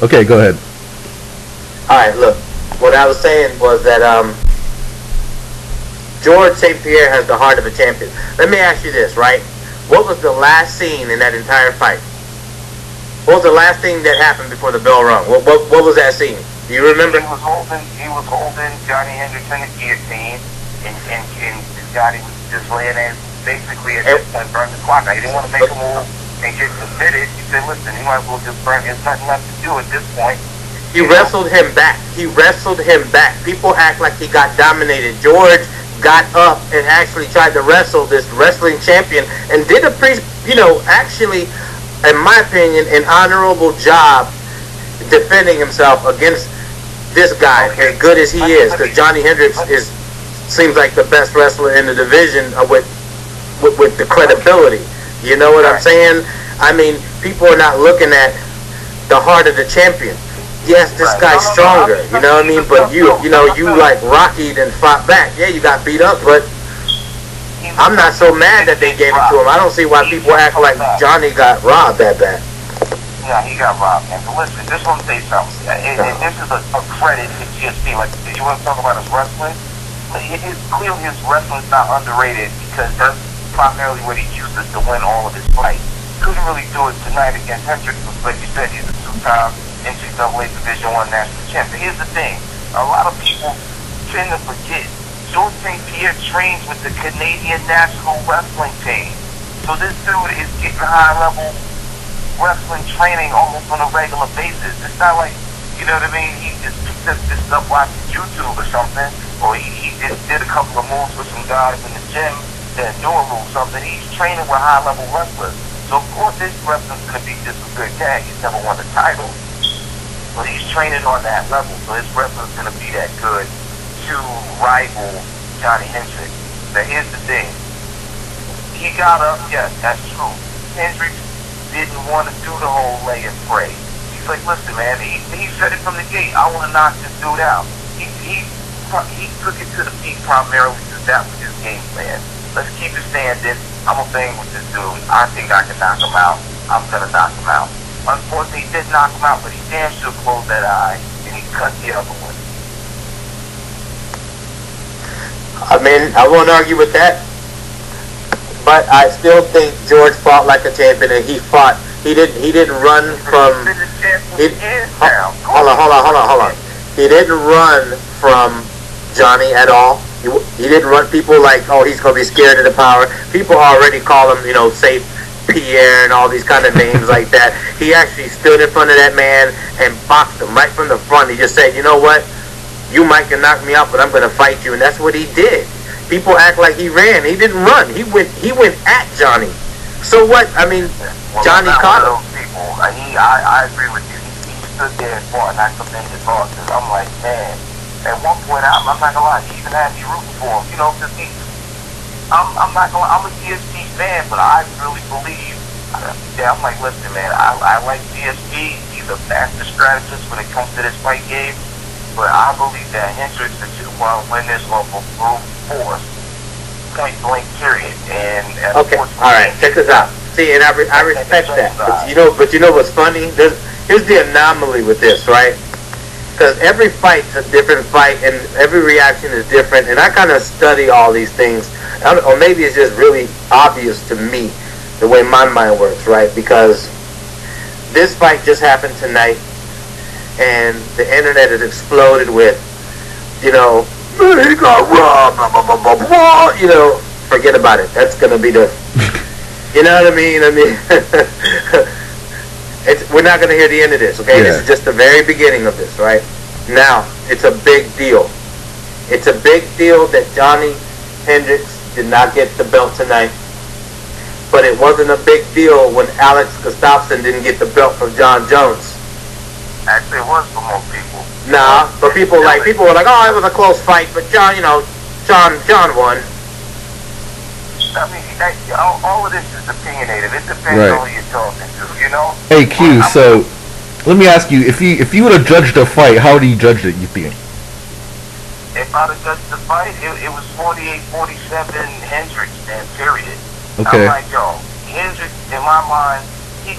Okay, go ahead. All right, look. What I was saying was that George St-Pierre has the heart of a champion. Let me ask you this, right? What was the last scene in that entire fight? What was the last thing that happened before the bell rung? What was that scene? Do you remember? He was holding Johny Hendricks in the guillotine, and Johny was just laying there, basically at this point, burn the clock. He didn't want to make a move and get submitted. He said, listen, he might as well just burn. There's nothing left to do at this point. He wrestled him back. He wrestled him back. People act like he got dominated. George got up and actually tried to wrestle this wrestling champion and did a pretty, actually, in my opinion, an honorable job defending himself against this guy, as good as he is, because Johny Hendricks seems like the best wrestler in the division with the credibility. You know what I'm saying? I mean, people are not looking at the heart of the champion. Yes, this guy's stronger, you know what I mean? But you like Rocky and fought back. Yeah, you got beat up, but I'm not so mad that they gave it to him. I don't see why people act like Johnny got robbed that bad. Yeah, he got robbed, man. But listen, just want to say something. This is a credit to GSP. Like, you want to talk about his wrestling? Clearly his wrestling's not underrated because that's primarily what he uses to win all of his fights. Couldn't really do it tonight against Hendricks, like you said, he's a two-time NCAA Division I national champ. But here's the thing. A lot of people tend to forget. George St-Pierre trains with the Canadian national wrestling team. So this dude is getting high-level wrestling training almost on a regular basis. It's not like, you know what I mean, he just picked up this stuff watching YouTube or something, or he just did a couple of moves with some guys in the gym that do a move something. He's training with high-level wrestlers. So of course this wrestling's going to be just a good tag. He's never won the title. But he's training on that level, so his wrestling's going to be that good to rival Johny Hendricks. Now here's the thing. He got up, yes, that's true. Hendricks didn't want to do the whole lay and pray. He's like, listen, man, he said it from the gate. I want to knock this dude out. He took it to the feet primarily because that was his game plan. Let's keep it standing. I'm a thing with this dude. I think I can knock him out. I'm going to knock him out. Unfortunately, he did knock him out, but he damn sure closed that eye, and he cut the other one. I mean, I won't argue with that, but I still think George fought like a champion, and he fought. He didn't run from. Hold on. He didn't run from Johnny at all. He didn't run. People like, oh, he's gonna be scared of the power. People already call him, St-Pierre and all these kind of names like that. He actually stood in front of that man and boxed him right from the front. He just said, you know what? You might can knock me out, but I'm going to fight you. And that's what he did. People act like he ran. He didn't run. He went at Johnny. So what? I mean, Johnny caught him. I agree with you. He stood there and fought, and I commend his heart, because I'm like, man, at one point, I'm not going to lie, he even had me rooting for him, because I'm not going to, I'm a DSP fan, but I really believe, I'm like, listen, man, I like DSP. He's a master strategist when it comes to this fight game. But I believe that Hendricks will win this local brute force, point blank, period. And okay, all right, check this out. See, and I respect that. But you know what's funny? Here's the anomaly with this, right? Because every fight's a different fight, and every reaction is different. And I kind of study all these things, or maybe it's just really obvious to me the way my mind works, right? Because this fight just happened tonight. And the internet has exploded with, he got robbed, blah, blah, blah, blah, blah. Forget about it. That's going to be the, you know what I mean? We're not going to hear the end of this, okay? Yeah. This is just the very beginning of this, right? Now, it's a big deal. It's a big deal that Johny Hendricks did not get the belt tonight. But it wasn't a big deal when Alex Gustafsson didn't get the belt from John Jones. Actually, it was for most people. Nah, but people were like, oh, it was a close fight, but John won. I mean, all of this is opinionated. It depends on who you're talking to, Hey, Q, so let me ask you, if you would have judged a fight, how would you judge it, you think? If I'd have judged the fight, it was 48-47 Hendricks, man, period. Okay. I'm like, Hendricks, in my mind, he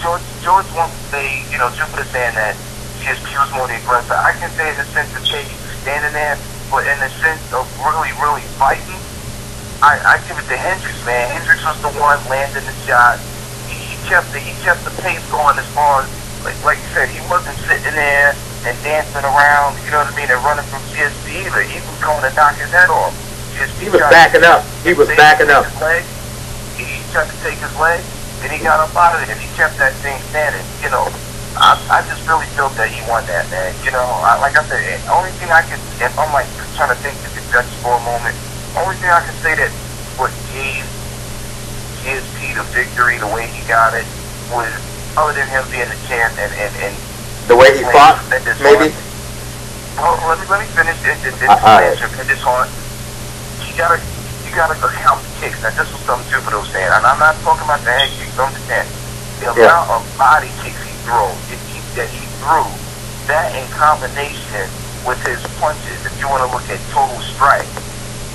George wants to say, you know, Jupiter saying that GSP was more the aggressor. I can say in the sense of Chase standing there, but in the sense of really, really fighting, I give it to Hendricks, man. Hendricks was the one landing the shot. He kept the pace going as far as, like you said, he wasn't sitting there and dancing around, you know what I mean, and running from GSP either. He was going to knock his head off. He was backing up. He was backing up. He tried to take his leg, and he got up out of it, and he kept that thing standing. You know, I just really felt that he won that, man. You know, like I said, the only thing I can, if I'm like trying to think of the judge for a moment, only thing I can say that what gave GSP the victory, the way he got it, was other than him being the champ and the way he fought, maybe. Well, let me finish this answer. This hard. You gotta count the kicks. Now, this was something Jupiter was saying, and I'm not talking about the head kicks. Understand the amount of body kicks he threw, that in combination with his punches. If you want to look at total strike,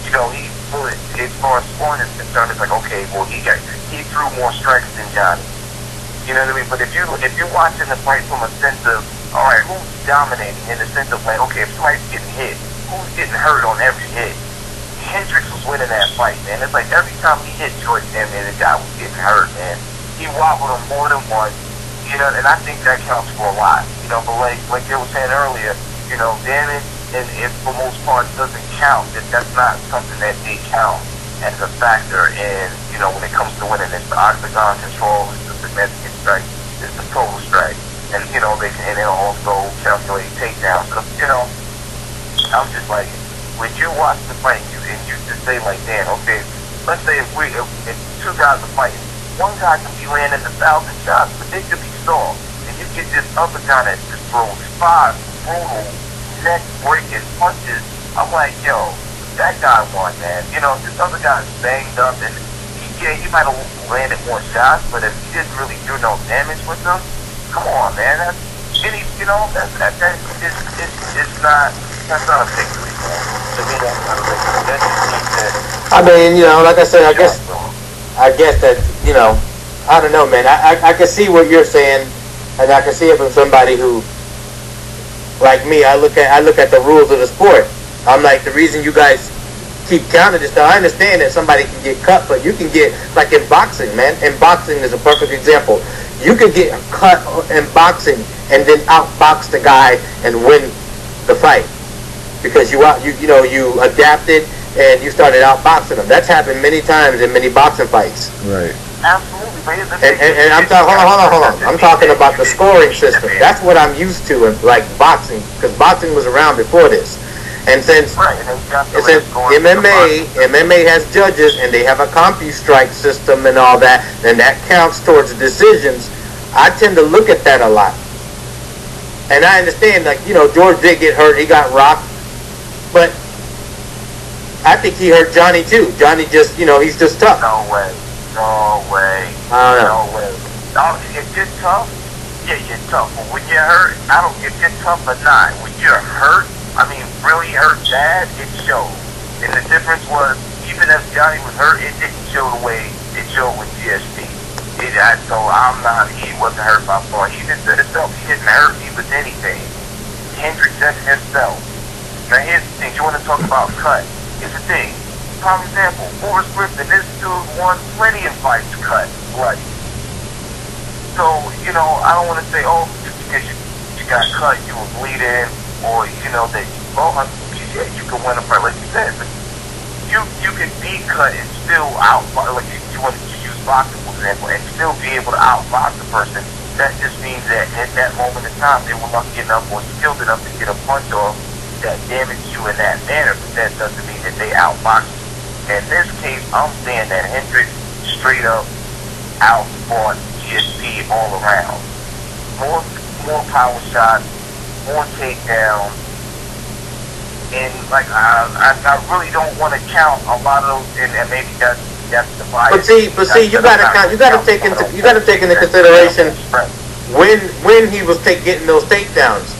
you know, he put, as far as scoring is concerned, it's like, okay, well, he threw more strikes than Johny. You know what I mean? But if you're watching the fight from a sense of, all right, who's dominating in the sense of like, okay, if somebody's getting hit, who's getting hurt on every hit? Hendricks was winning that fight, man. It's like every time he hit George, man, the guy was getting hurt, man. He wobbled him more than once, you know, and I think that counts for a lot. You know, but like they were saying earlier, you know, damage, and if for most part doesn't count, that's not something that they count as a factor in, you know, when it comes to winning. It's the octagon control, it's the significant strike, it's the total strike. And, you know, they'll also calculate takedowns. So, you know, I'm just like, when you watch the fight, and you just say like, damn, okay, let's say if two guys are fighting, one guy can be landing 1,000 shots, but they could be soft. And you get this other guy that just throws 5 brutal, neck-breaking punches. I'm like, yo, that guy won, man. You know, this other guy's banged up, and he might have landed more shots, but if he didn't really do no damage with them, come on, man. That's not a victory, man. To me, that's not a victory. That just means that. I mean, you know, like I said, I guess that, you know, I don't know, man. I can see what you're saying, and I can see it from somebody who, like me, I look at the rules of the sport. I'm like, the reason you guys keep counting this stuff, I understand that somebody can get cut, but you can get, like in boxing, man. In boxing is a perfect example. You can get cut in boxing and then outbox the guy and win the fight because you adapted and you started outboxing them. That's happened many times in many boxing fights. Right. Absolutely, man. And I'm talking. Hold on. I'm talking about the scoring system. That's what I'm used to in like boxing, because boxing was around before this. And since MMA has judges and they have a CompuStrike system and all that, and that counts towards decisions, I tend to look at that a lot. And I understand, like, you know, George did get hurt, he got rocked, but I think he hurt Johny too. Johny just, you know, he's just tough. No way. I don't know. No way. If you're tough, yeah, you're tough. But when you're hurt, if you're tough or not, when you're hurt, I mean, really hurt bad, it showed. And the difference was, even if Johny was hurt, it didn't show the way it showed with GSP. He wasn't hurt by far. He didn't said himself, he didn't hurt me with anything. Hendricks said himself. Now here's the thing, you want to talk about cut. Here's the thing. Prime example, Forrest Griffin, this dude won plenty of fights cut, bloody. So, you know, I don't want to say, oh, just because you got cut, you were bleeding, or, you know, that, you can win a fight, like you said, but you can be cut and still outbox, like you want to use boxing, for example, and still be able to outbox the person. That just means that at that moment in time, they were lucky enough or skilled enough to get a punch off that damaged you in that manner, but that doesn't mean that they outboxed you. In this case, I'm saying that Hendricks straight up outfought GSP all around. More power shots, more takedowns, and like I really don't want to count a lot of those, and maybe that's the bias. But see, you gotta take into consideration when he was getting those takedowns.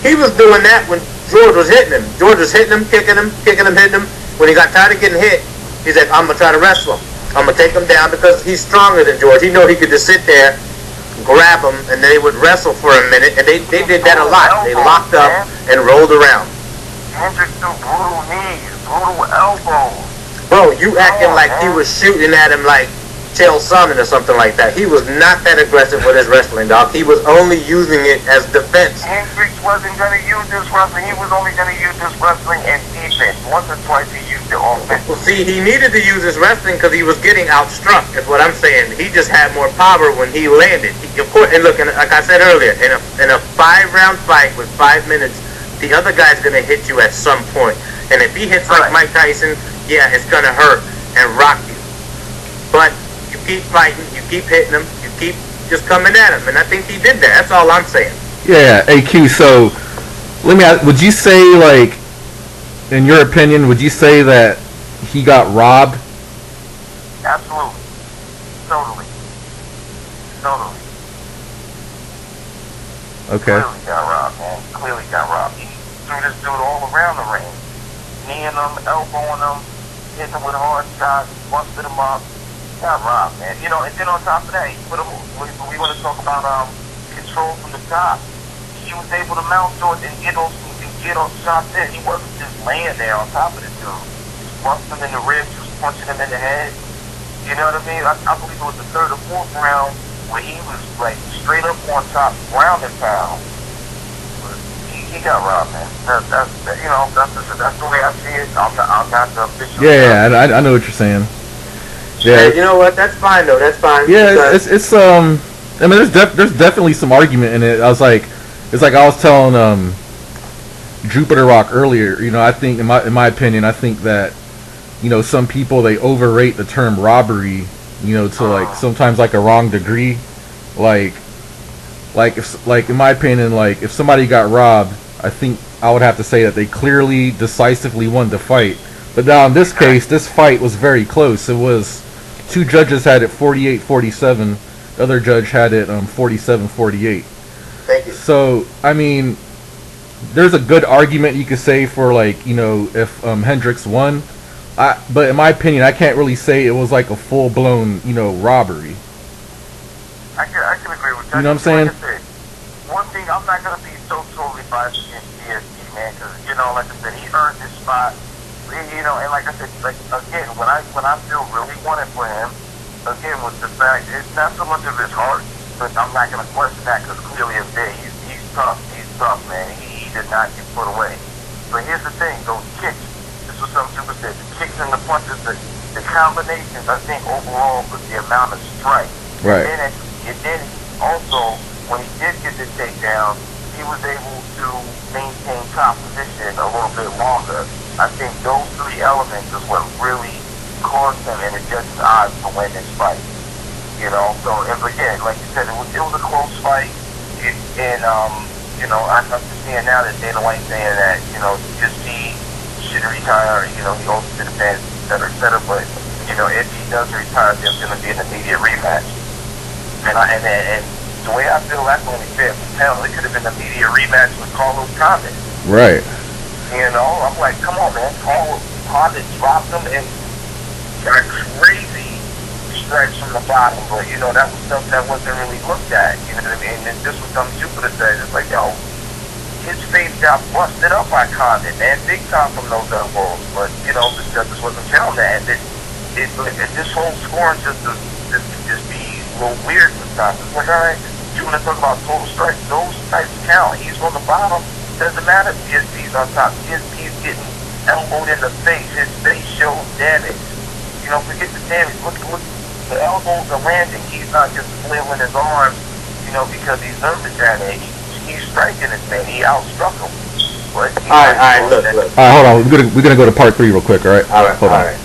He was doing that when George was hitting him. George was hitting him, hitting him. When he got tired of getting hit, he said, I'm going to try to wrestle him. I'm going to take him down because he's stronger than George. He know he could just sit there, grab him, and they would wrestle for a minute, and they did that a lot. They locked up and rolled around. Hendricks threw brutal knees, brutal elbows. Bro, you acting like he was shooting at him like Chael Sonnen or something like that. He was not that aggressive with his wrestling, dog. He was only using it as defense. Hendricks wasn't going to use this wrestling. He was only going to use this wrestling and defense. Once or twice he used it on offense. Well, see, he needed to use his wrestling because he was getting outstruck, is what I'm saying. He just had more power when he landed. Of course, and look, and like I said earlier, in a 5-round fight with 5 minutes, the other guy's going to hit you at some point. And if he hits like Mike Tyson, yeah, it's going to hurt and rock you. But you keep fighting, you keep hitting him, you keep just coming at him, and I think he did that. That's all I'm saying. Yeah, AQ. So, let me ask, would you say, like, in your opinion, would you say that he got robbed? Absolutely. Totally. Okay. Clearly got robbed, man. Clearly got robbed. He threw this dude all around the ring. Kneeing him, elbowing him, hitting him with hard shots, busted him up. Got robbed, man. You know, and then on top of that, we want to talk about control from the top. He was able to mount George and get those shots in. He wasn't just laying there on top of the dude. He was busting him in the ribs, he was punching him in the head. You know what I mean? I believe it was the 3rd or 4th round where he was like straight up on top, ground and pound. He got robbed, man. That's the way I see it. I'm not the official. Yeah, I know what you're saying. Yeah, you know what? That's fine though. That's fine. Yeah, it's I mean, there's definitely some argument in it. It's like I was telling Jupiter Rock earlier. You know, I think in my opinion, I think that, you know, some people, they overrate the term robbery, you know, to like sometimes like a wrong degree. Like if, like in my opinion, like if somebody got robbed, I think I would have to say that they clearly, decisively won the fight. But now in this case, this fight was very close. It was, 2 judges had it 48-47. The other judge had it 47-48. Thank you. So, I mean, there's a good argument you could say for, like, you know, if Hendricks won. But in my opinion, I can't really say it was like a full-blown, you know, robbery. I can agree with that. You know what I'm saying? Like I said, one thing, I'm not going to be so totally biased against DSP, man, because, you know, like I said, he earned his spot. You know, and like I said, like, again, when I still really wanted for him, again, was the fact, it's not so much of his heart, but I'm not going to question that, because clearly it's there. He's tough, man. He did not get put away. But here's the thing, those kicks, this was something Super said, the kicks and the punches, the combinations, I think overall was the amount of strike. Right. And then also, when he did get the takedown, he was able to maintain top position a little bit longer. I think those 3 elements is what really caused him and the judge's odds to win this fight. You know, so if, again, like you said, it was a close fight. And you know, I'm seeing now that Dana White saying that, you know, just he should retire. You know, he owes it to the fans, et cetera. But you know, if he does retire, there's going to be an immediate rematch. And the way I feel, that's only fair. Hell, it could have been an immediate rematch with Carlos Condit. Right. You know, I'm like, come on, man. Condit dropped him and got crazy strikes from the bottom. But, you know, that was something that wasn't really looked at. You know what I mean? And this was something Jupiter said. It's like, yo, his face got busted up by Condit, man. Big time from those elbows. But, you know, the judges wasn't telling that. And this whole scoring system just be a little weird sometimes. It's like, all right, you want to talk about total strikes? Those types count. He's on the bottom. Doesn't matter if GSP's on top. GSP's getting elbowed in the face. His face shows damage. You know, forget the damage. Look, the elbows are landing. He's not just flailing his arms, you know, because he's nervous down there. He's striking this man. He outstruck him. But all right, look. All right, hold on. We're gonna go to part 3 real quick. All right. All right. Hold on. All right.